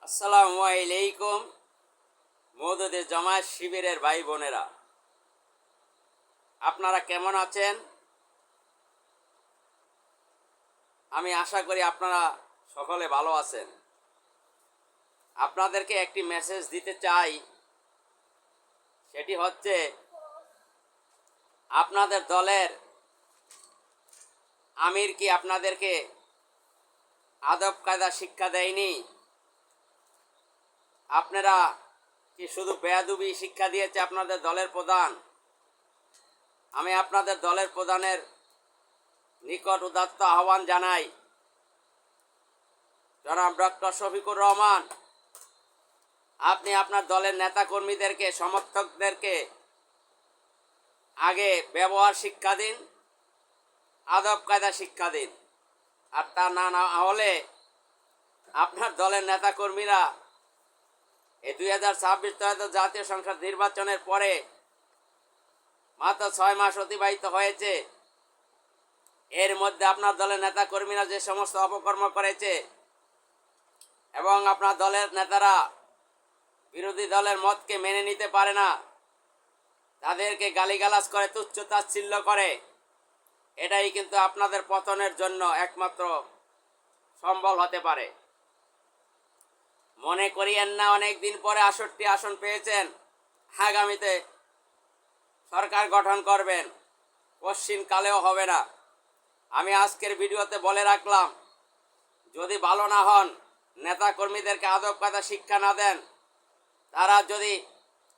আসসালামু আলাইকুম। মওদুদের জামায়াত শিবিরের ভাই বোনেরা, আপনারা কেমন আছেন? আমি আশা করি আপনারা সকলে ভালো আছেন। আপনাদেরকে একটি মেসেজ দিতে চাই, সেটি হচ্ছে আপনাদের দলের আমির কি আপনাদেরকে আদব কায়দা শিক্ষা দেয়নি? আপনারা কি শুধু বেয়াদবি শিক্ষা দিয়েছে আপনাদের দলের প্রধান? আমি আপনাদের দলের প্রধানের নিকট উদাত্ত আহ্বান জানাই, জনাব ডক্টর শফিকুর রহমান, আপনি আপনার দলের নেতাকর্মীদেরকে, সমর্থকদেরকে আগে ব্যবহার শিক্ষা দিন, আদব কায়দা শিক্ষা দিন। আর তা না হলে আপনার দলের নেতাকর্মীরা এই 2026 জাতীয় সংসদ নির্বাচনের পরে মাত্র 6 মাস অতিবাহিত হয়েছে, এর মধ্যে আপনার দলের নেতাকর্মীরা যে সমস্ত অপকর্ম করেছে এবং আপনার দলের নেতারা বিরোধী দলের মতকে মেনে নিতে পারে না, তাদেরকে গালিগালাজ করে, তুচ্ছ তাচ্ছিল্য করে, এটাই কিন্তু আপনাদের পতনের জন্য একমাত্র সম্বল হতে পারে। মনে করিয়েন না অনেক দিন পরে 68 আসন পেয়েছেন, আগামীতে সরকার গঠন করবেন, পশ্চিমকালেও হবে না। আমি আজকের ভিডিওতে বলে রাখলাম, যদি ভালো না হন, নেতাকর্মীদেরকে আদব কায়দা শিক্ষা না দেন, তারা যদি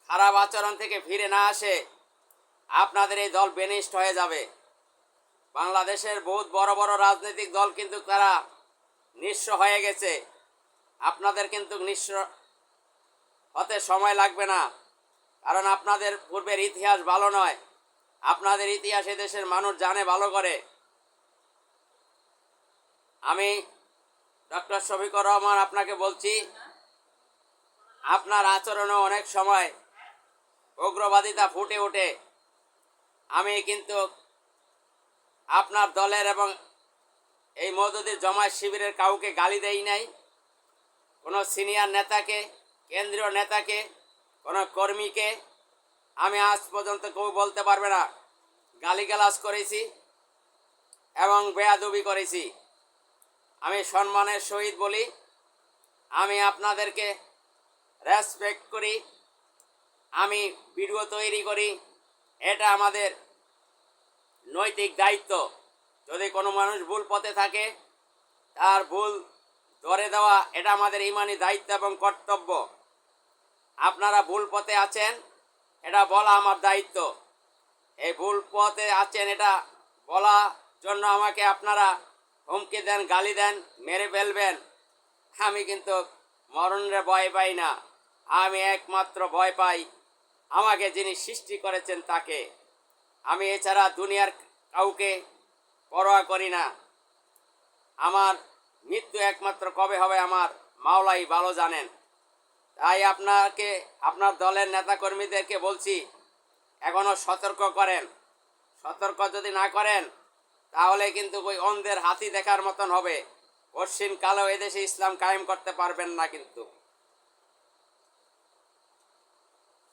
খারাপ আচরণ থেকে ফিরে না আসে, আপনাদের এই দল বেনিষ্ট হয়ে যাবে। বাংলাদেশের বহুত বড় বড় রাজনৈতিক দল কিন্তু তারা নিঃস্ব হয়ে গেছে। আপনাদের কিন্তু নিঃস্ব হতে সময় লাগবে না, কারণ আপনাদের পূর্বের ইতিহাস ভালো নয়। আপনাদের ইতিহাস দেশের মানুষ জানে ভালো করে। আমি ডক্টর শফিকুর রহমান আপনাকে বলছি, আপনার আচরণও অনেক সময় উগ্রবাদিতা ফুটে ওঠে। আমি কিন্তু আপনার দলের এবং এই মওদুদের জামায়াত শিবিরের কাউকে গালি দেই নাই। কোনো সিনিয়র নেতাকে, কেন্দ্রীয় নেতাকে, কোনো কর্মীকে আমি আজ পর্যন্ত কেউ বলতে পারবে না গালিগালাজ করেছি এবং বেয়াদবি করেছি। আমি সম্মানের সহিত বলি, আমি আপনাদেরকে রেসপেক্ট করি, আমি ভিডিও তৈরি করি, এটা আমাদের নৈতিক দায়িত্ব। যদি কোনো মানুষ ভুল পথে থাকে, তার ভুল ধরে দেওয়া এটা আমাদের ইমানি দায়িত্ব এবং কর্তব্য। আপনারা ভুল পথে আছেন, এটা বলা আমার দায়িত্ব। এই ভুল পথে আছেন এটা বলা জন্য আমাকে আপনারা হুমকি দেন, গালি দেন, মেরে ফেলবেন। আমি কিন্তু মরণের ভয় পাই না, আমি একমাত্র ভয় পাই আমাকে যিনি সৃষ্টি করেছেন তাকে। আমি এছাড়া দুনিয়ার কাউকে পরোয়া করি না। আমার মৃত্যু একমাত্র কবে হবে আমার মাওলাই ভালো জানেন। তাই আপনাকে, আপনার দলের নেতাকর্মীদেরকে বলছি, এখনও সতর্ক করেন। সতর্ক যদি না করেন, তাহলে কিন্তু ওই অন্ধের হাতি দেখার মতন হবে। পশ্চিমকালেও এদেশে ইসলাম কায়েম করতে পারবেন না কিন্তু।